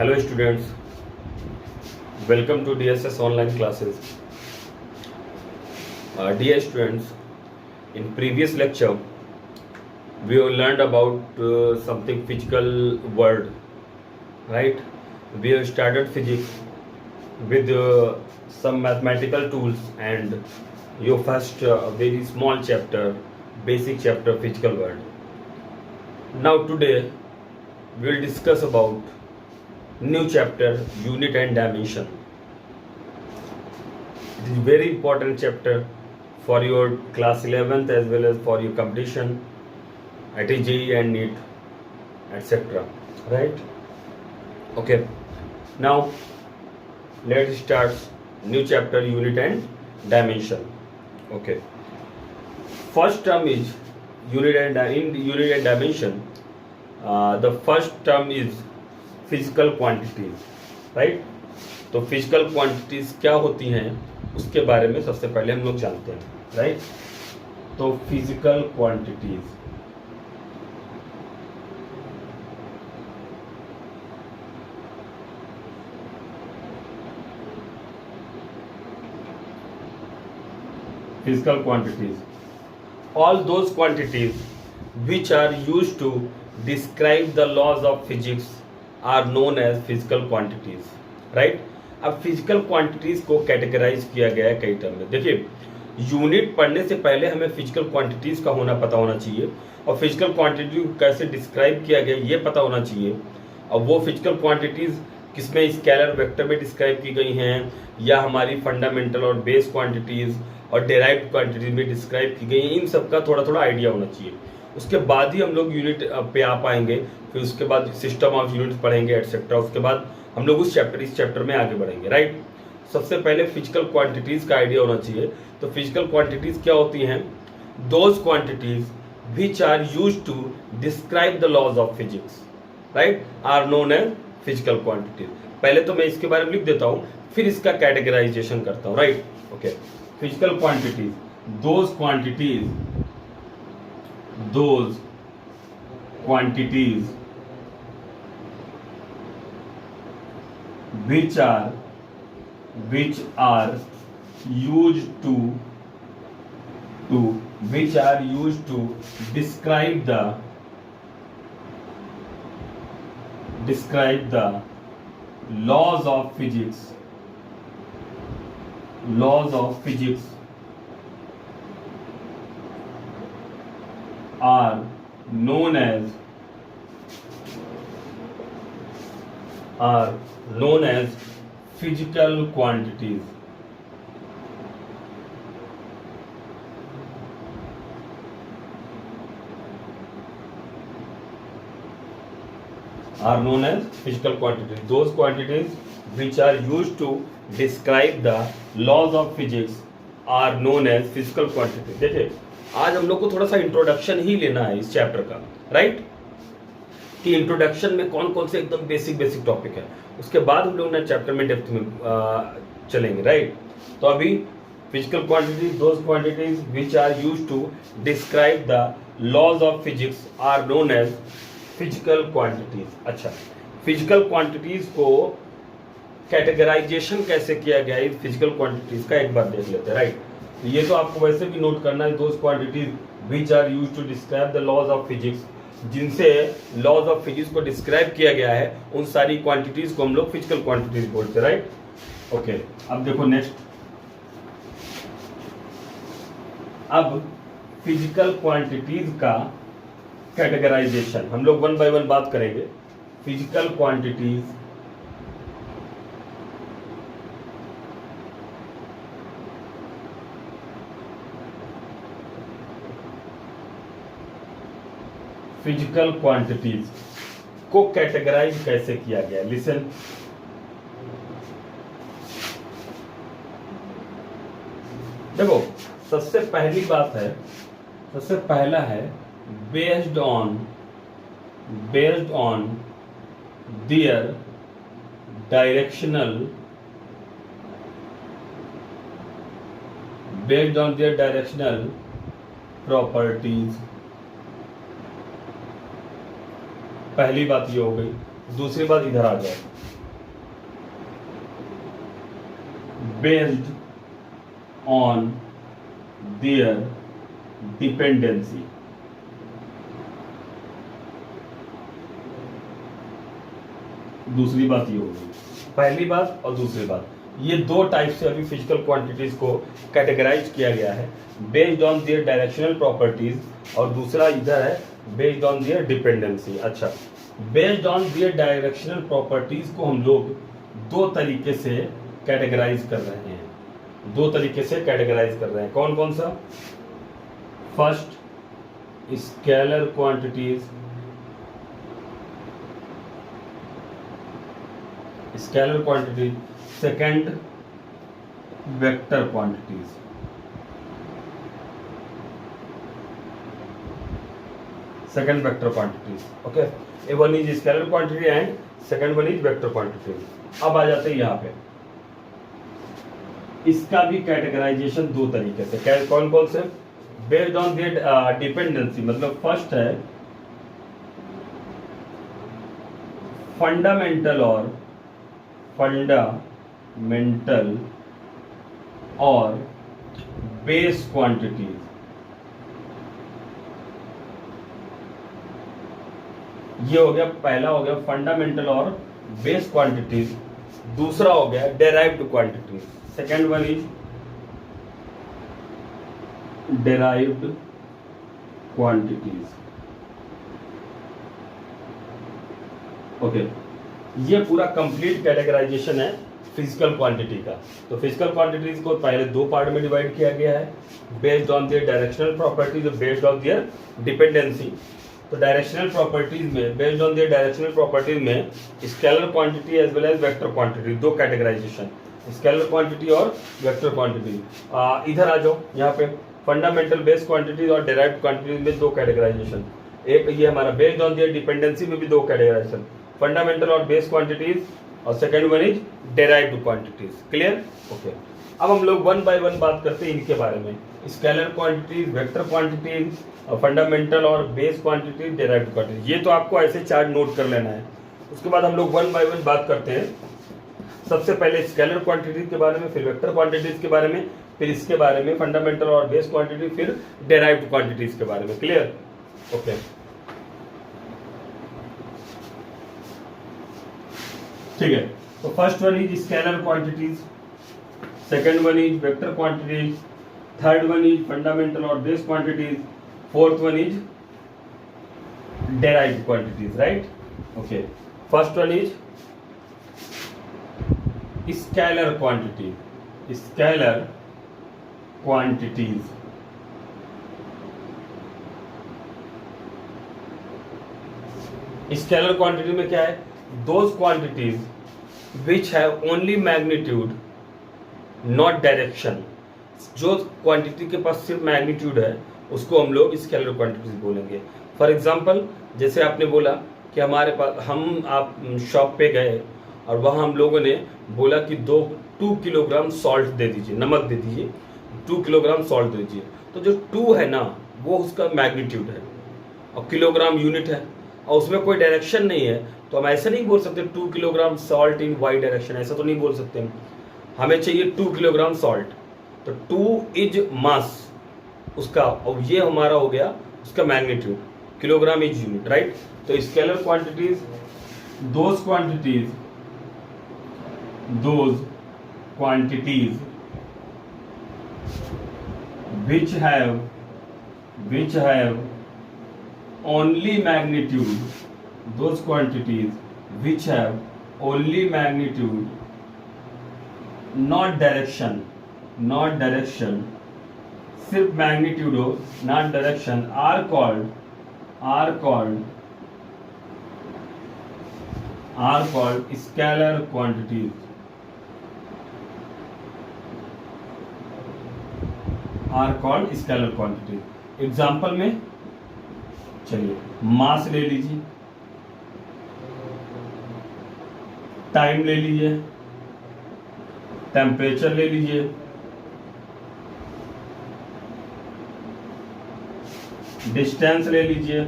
Hello students, welcome to DSS online classes. Dear students, in previous lecture we have learned about something physical world, right? We have started physics with some mathematical tools and your first very small chapter, basic chapter, physical world. Now today we will discuss about new chapter, unit and dimension. It is very important chapter for your class 11th as well as for your competition at JEE and NEET, etc. Right? Okay. Now let's start new chapter, unit and dimension. Okay. First term is unit and dimension. The first term is physical quantities, right? तो physical quantities क्या होती हैं उसके बारे में सबसे पहले हम लोग जानते हैं, राइट? तो physical quantities all those quantities which are used to describe the laws of physics are known as physical quantities, right? अब फिजिकल क्वांटिटीज को कैटेगराइज किया गया है कई टर्म में. देखिए, यूनिट पढ़ने से पहले हमें फिजिकल क्वांटिटीज का होना पता होना चाहिए और फिजिकल क्वांटिटी को कैसे डिस्क्राइब किया गया ये पता होना चाहिए. अब वो फिजिकल क्वांटिटीज किसमें स्केलर वेक्टर में डिस्क्राइब की गई हैं या हमारी फंडामेंटल और बेस क्वांटिटीज और डेराइव्ड क्वांटिटीज में डिस्क्राइब की गई हैं, इन सब का थोड़ा थोड़ा आइडिया होना चाहिए. उसके बाद ही हम लोग यूनिट पे आ पाएंगे, फिर उसके बाद सिस्टम ऑफ यूनिट्स पढ़ेंगे एटसेट्रा. उसके बाद हम लोग इस चैप्टर में आगे बढ़ेंगे, राइट? सबसे पहले फिजिकल क्वांटिटीज का आइडिया होना चाहिए. तो फिजिकल क्वांटिटीज क्या होती हैं? Those quantities which are used to describe the laws of physics, right, are known as physical quantities. पहले तो मैं इसके बारे में लिख देता हूँ, फिर इसका कैटेगराइजेशन करता हूँ, right? Okay. Physical quantities, those quantities which are used to describe the laws of physics are known as physical quantities. Are known as physical quantities. Those quantities which are used to describe the laws of physics are known as physical quantities. देखिए, आज हम लोग को थोड़ा सा introduction ही लेना है इस चैप्टर का, राइट? कि इंट्रोडक्शन में कौन कौन से एकदम बेसिक टॉपिक है, उसके बाद हम लोग नए चैप्टर में डेप्थ में चलेंगे, राइट? तो अभी physical quantities, those quantities which are used to describe the laws of physics are known as physical quantities. अच्छा, फिजिकल क्वांटिटीज को कैटेगराइजेशन कैसे किया गया है फिजिकल क्वांटिटीज का एक बार देख लेते हैं, राइट? ये तो आपको वैसे भी नोट करना है. Those quantities which are used to describe the laws of physics, जिनसे लॉज ऑफ फिजिक्स को डिस्क्राइब किया गया है, उन सारी क्वांटिटीज को हम लोग फिजिकल क्वांटिटीज बोलते हैं, राइट? ओके. अब देखो नेक्स्ट, अब फिजिकल क्वांटिटीज का कैटेगराइजेशन हम लोग वन बाय वन बात करेंगे. फिजिकल क्वांटिटीज को कैटेगराइज कैसे किया गया. लिसन, देखो, सबसे पहली बात है, सबसे पहला है based on their directional properties. पहली बात ये हो गई. दूसरी बात इधर आ जाए, बेस्ड ऑन देयर डिपेंडेंसी। दूसरी बात ये होगी, पहली बात और दूसरी बात, ये दो टाइप से अभी फिजिकल क्वांटिटीज को कैटेगराइज किया गया है, based on their directional properties, और दूसरा इधर है बेस्ड ऑन देयर डिपेंडेंसी। अच्छा, based on their directional properties को हम लोग दो तरीके से कैटेगराइज कर रहे हैं, दो तरीके से कैटेगराइज कर रहे हैं। कौन कौन सा? First, scalar quantities, scalar quantities. Second, vector quantities. Second, vector quantities. Okay, A one is scalar quantity and second one is vector quantities. अब आ जाते हैं यहाँ पे, इसका भी कैटेगराइजेशन दो तरीके से। कौन कौन से? बेस्ड ऑन देयर डिपेंडेंसी, मतलब फर्स्ट है फंडामेंटल और बेस क्वांटिटीज। ये हो गया, पहला हो गया फंडामेंटल और बेस क्वांटिटीज, दूसरा हो गया derived quantities. Second one is derived quantities. Okay, ये पूरा कंप्लीट कैटेगराइजेशन है फिजिकल क्वांटिटी का। तो फिजिकल क्वांटिटीज को पहले दो पार्ट में डिवाइड किया गया है, based on their directional properties और बेस्ड ऑन देयर डिपेंडेंसी। तो डायरेक्शनल प्रॉपर्टीज में, based on their directional properties में scalar quantity as well as vector quantity, दो कैटेगराइजेशन, स्केलर क्वांटिटी और वेक्टर क्वांटिटी। इधर आ जाओ, यहाँ पे फंडामेंटल बेस क्वांटिटीज और डेराइव्ड क्वांटिटीज में दो कैटेगराइजेशन। एक ये हमारा बेस्ड ऑन देयर डिपेंडेंसी में भी दो कैटेगराइजेशन, फंडामेंटल और बेस क्वांटिटीज, और second one is derived quantities. Clear? Okay, अब हम लोग वन बाय वन बात करते हैं इनके बारे में, scalar quantities, vector quantities, fundamental और बेस क्वांटिटीज, डेराइव्ड क्वांटिटीज। ये तो आपको ऐसे चार्ट नोट कर लेना है। उसके बाद हम लोग वन बाय वन बात करते हैं। सबसे पहले स्केलर क्वांटिटीज के बारे में, फिर वेक्टर क्वांटिटीज के बारे में, फिर इसके बारे में फंडामेंटल और बेस क्वांटिटी, फिर डेराइव्ड क्वांटिटीज के बारे में। क्लियर? ओके, ठीक है। तो first one is scalar quantities, second one is vector quantities, third one is fundamental और base quantities, fourth one is derived quantities. Right? Okay, first one is scalar quantity, scalar quantities. Scalar quantity में क्या है? Those quantities which have only magnitude not direction. जो quantity के पास सिर्फ magnitude है उसको हम लोग स्केलर क्वांटिटीज बोलेंगे। फॉर एग्जांपल, जैसे आपने बोला कि हमारे पास, आप शॉप पे गए और वहाँ हम लोगों ने बोला कि 2 किलोग्राम सॉल्ट दे दीजिए, नमक दे दीजिए, 2 किलोग्राम सॉल्ट दे दीजिए। तो जो 2 है ना, वो उसका मैग्नीट्यूड है और किलोग्राम यूनिट है, और उसमें कोई डायरेक्शन नहीं है। तो हम ऐसे नहीं बोल सकते 2 kilogram salt in Y direction, ऐसा तो नहीं बोल सकते हम। हमें चाहिए 2 किलोग्राम सॉल्ट, तो 2 इज मास उसका, और ये हमारा हो गया उसका magnitude, kilogram is unit. Right? तो scalar quantities, those quantities which have only magnitude, those quantities which have only magnitude, not direction, सिर्फ मैग्नीट्यूड हो, not direction, are called scalar quantities, are called scalar quantities। Example में चलिए, मास ले लीजिए, time ले लीजिए, temperature ले लीजिए, डिस्टेंस ले लीजिए,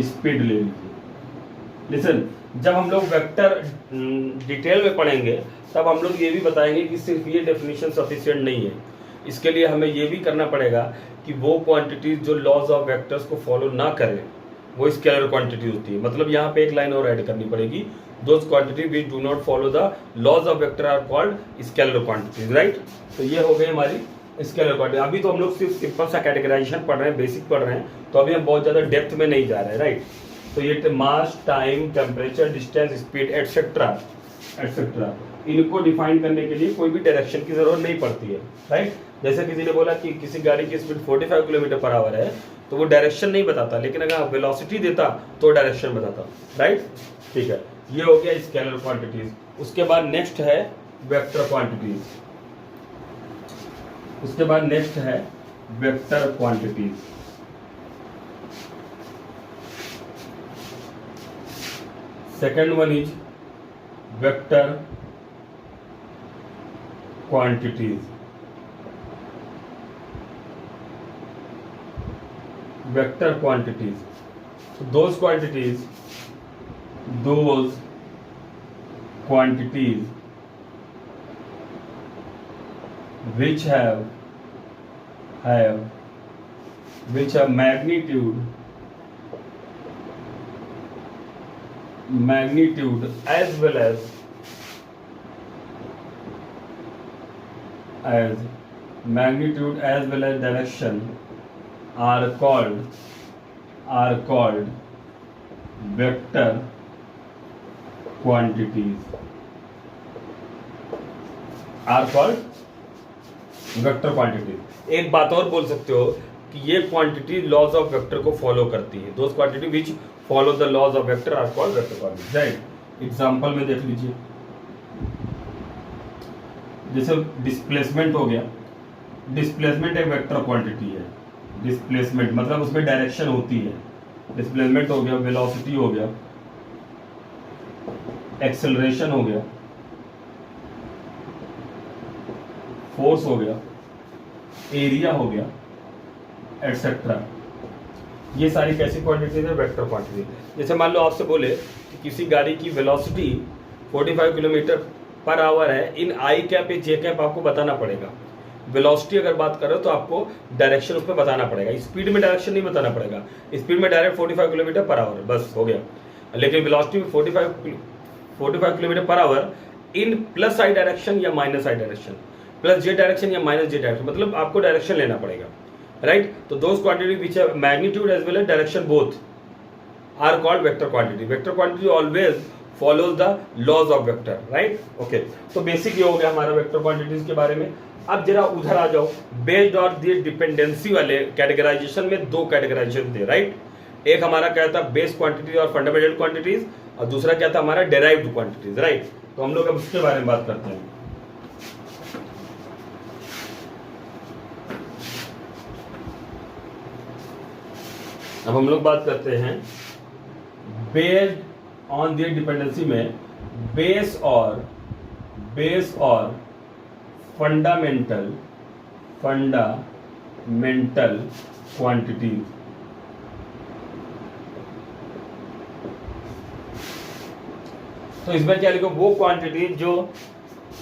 स्पीड ले लीजिए। लिसन, जब हम लोग वेक्टर डिटेल में पढ़ेंगे तब हम लोग ये भी बताएंगे कि सिर्फ ये डेफिनेशन सफिशिएंट नहीं है। इसके लिए हमें ये भी करना पड़ेगा कि वो क्वांटिटीज जो लॉज ऑफ वेक्टर्स को फॉलो ना करें वो स्केलर क्वांटिटी होती है। मतलब यहाँ पे एक लाइन और ऐड करनी पड़ेगी, those quantity which do not follow the laws of vector are called scalar quantities, right. तो ये हो गई हमारी स्केलर क्वांटिटी। अभी तो हम लोग सिर्फ सिंपल सा कैटेगराइजेशन पढ़ रहे हैं, बेसिक पढ़ रहे हैं, तो अभी हम बहुत ज़्यादा डेप्थ में नहीं जा रहे हैं, राइट। तो ये mass, time, temperature, distance, speed etcetera etcetera, इनको डिफाइन करने के लिए कोई भी डायरेक्शन की जरूरत नहीं पड़ती है, राइट। जैसे किसी ने बोला कि किसी गाड़ी की स्पीड 45 किलोमीटर पर आवर है, तो वो डायरेक्शन नहीं बताता, लेकिन अगर वेलोसिटी देता तो डायरेक्शन बताता, राइट। ठीक है, ये हो गया स्केलर क्वांटिटीज। उसके बाद नेक्स्ट है वेक्टर क्वांटिटीज। उसके बाद नेक्स्ट है vector quantities. Second one is vector quantities. Vector quantities, so those quantities which have magnitude as well as direction are called vector quantities. एक बात और बोल सकते हो कि ये क्वांटिटी लॉज ऑफ वेक्टर को फॉलो करती है। Those quantity which follow the laws of vector are called vector quantities, right. Example में देख लीजिए, जैसे डिस्प्लेसमेंट हो गया। डिस्प्लेसमेंट एक वेक्टर क्वांटिटी है। डिस्प्लेसमेंट मतलब उसमें डायरेक्शन होती है। डिस्प्लेसमेंट हो गया, वेलोसिटी हो गया, एक्सेलरेशन हो गया, फोर्स हो गया, एरिया हो गया, एटसेट्रा। ये सारी कैसी क्वांटिटीज है? Vector quantity. जैसे मान लो आपसे बोले कि किसी गाड़ी की वेलोसिटी 45 किलोमीटर पर आवर है, इन आई कैप या जे कैप आपको बताना पड़ेगा। वेलोसिटी अगर बात करो तो आपको डायरेक्शन उसमें बताना पड़ेगा। स्पीड में डायरेक्शन नहीं बताना पड़ेगा, स्पीड में डायरेक्ट 45 किलोमीटर पर आवर, बस हो गया। लेकिन वेलोसिटी में 45 kilometre per hour in plus I direction या minus I direction, plus J direction या माइनस जे डायरेक्शन, मतलब आपको डायरेक्शन लेना पड़ेगा, राइट। तो those quantity which have magnitude as well as direction both are called vector quantity. Vector quantity always follows the laws of vector, right? Okay, तो basic ये हो गया हमारा वेक्टर क्वांटिटीज के बारे में। अब जरा उधर आ जाओ, बेस्ड और दी डिपेंडेंसी वाले कैटेगराइजेशन में दो कैटेगराइजेशन थे, राइट। एक हमारा क्या था, बेस क्वांटिटीज और फंडामेंटल क्वांटिटीज, और दूसरा क्या था हमारा डेराइव्ड क्वांटिटीज, राइट। तो हम लोग अब उसके बारे में बात करते हैं। अब हम लोग बात करते हैं बेस्ड ऑन दी डिपेंडेंसी में बेस और फंडामेंटल क्वांटिटीज। तो इसमें क्या लिखो, वो क्वांटिटी जो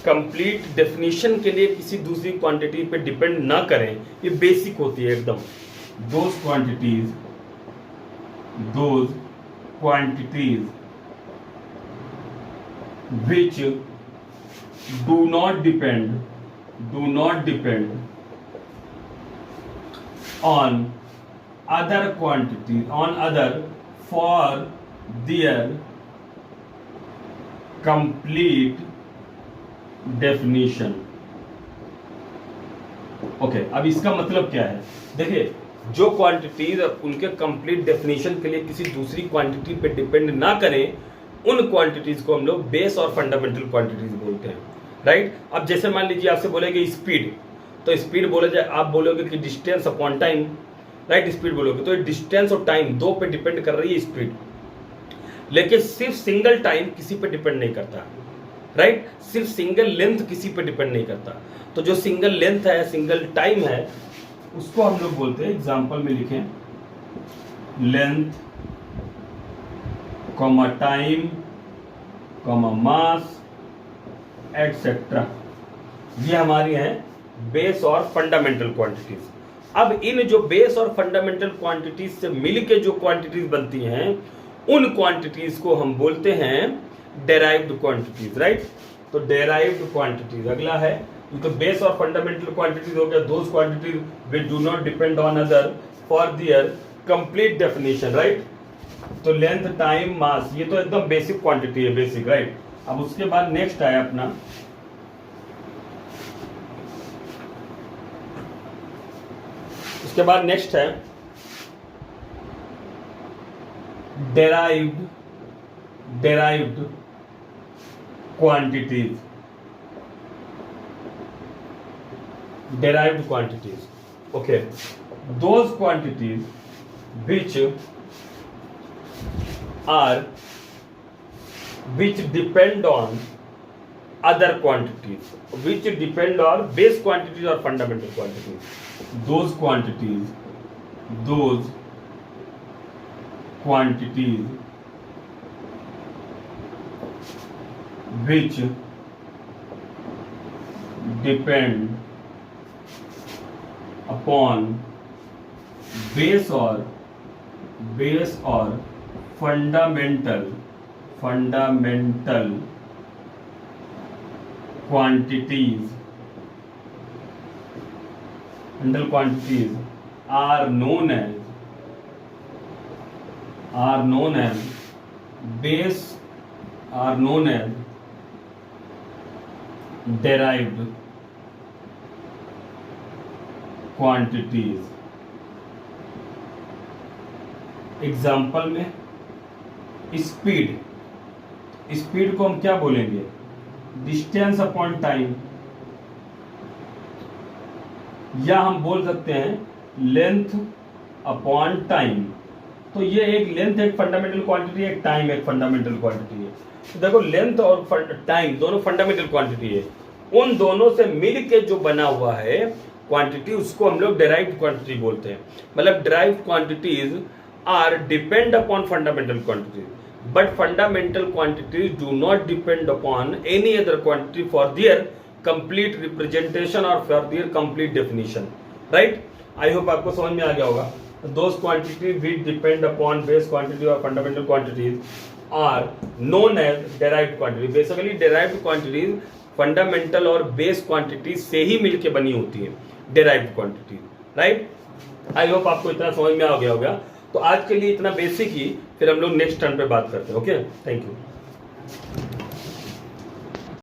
कंप्लीट डेफिनेशन के लिए किसी दूसरी क्वांटिटी पे डिपेंड ना करें, ये बेसिक होती है एकदम। Those quantities which do not depend on other quantities for their complete definition। Okay, अब इसका मतलब क्या है? देखिए, जो क्वांटिटीज उनके कंप्लीट डेफिनेशन के लिए किसी दूसरी क्वांटिटी पे डिपेंड ना करें, उन क्वांटिटीज को हम लोग बेस और फंडामेंटल क्वांटिटीज बोलते हैं, राइट। अब जैसे मान लीजिए आपसे बोलेगे स्पीड, तो स्पीड बोले जाए, आप बोलोगे कि distance upon time, right. Speed बोलोगे तो डिस्टेंस और टाइम दो पे डिपेंड कर रही है स्पीड, लेकिन सिर्फ सिंगल टाइम किसी पे डिपेंड नहीं करता, राइट। सिर्फ सिंगल लेंथ किसी पे डिपेंड नहीं करता। तो जो सिंगल लेंथ है, सिंगल टाइम है, उसको हम लोग बोलते हैं, एग्जाम्पल में लिखें, लेंथ कॉमा टाइम, कॉमा मास एटसेट्रा, ये हमारी हैं बेस और फंडामेंटल क्वांटिटीज। अब इन जो बेस और फंडामेंटल क्वांटिटीज से मिलके जो क्वांटिटीज बनती हैं उन क्वांटिटीज को हम बोलते हैं डेराइव्ड क्वांटिटीज, राइट। तो डेराइव्ड क्वांटिटीज अगला है। तो बेस और फंडामेंटल क्वांटिटीज हो गया those quantities which do not depend on other for their complete definition, right. तो लेंथ, टाइम, मास, ये तो एकदम बेसिक क्वांटिटी है, बेसिक, राइट। अब उसके बाद नेक्स्ट है अपना नेक्स्ट है derived quantities. derived quantities, okay, those quantities which depend on other quantities, which depend on base quantities or fundamental quantities, those quantities which depend upon base or fundamental quantities are known as derived quantities. Example में speed को हम क्या बोलेंगे? Distance upon time, या हम बोल सकते हैं लेंथ अपॉन टाइम। तो ये एक लेंथ एक फंडामेंटल क्वांटिटी है, एक टाइम एक फंडामेंटल क्वांटिटी है। तो देखो लेंथ और टाइम दोनों फंडामेंटल क्वांटिटी है, उन दोनों से मिल के जो बना हुआ है क्वांटिटी उसको हम लोग डेराइव्ड क्वांटिटी बोलते हैं। मतलब derived quantities are depend upon fundamental quantities, but fundamental quantities do not depend upon any other quantity for their complete representation और for their complete definition, right. I hope आपको समझ में आ गया होगा। Those quantities which depend upon base quantity और fundamental quantities are known as derived quantity. Basically derived quantities fundamental और base quantity से ही मिलके बनी होती है, derived quantity, right. I hope आपको इतना समझ में आ गया होगा। तो आज के लिए इतना बेसिक ही, फिर हम लोग नेक्स्ट टर्न पे बात करते हैं। Okay, thank you.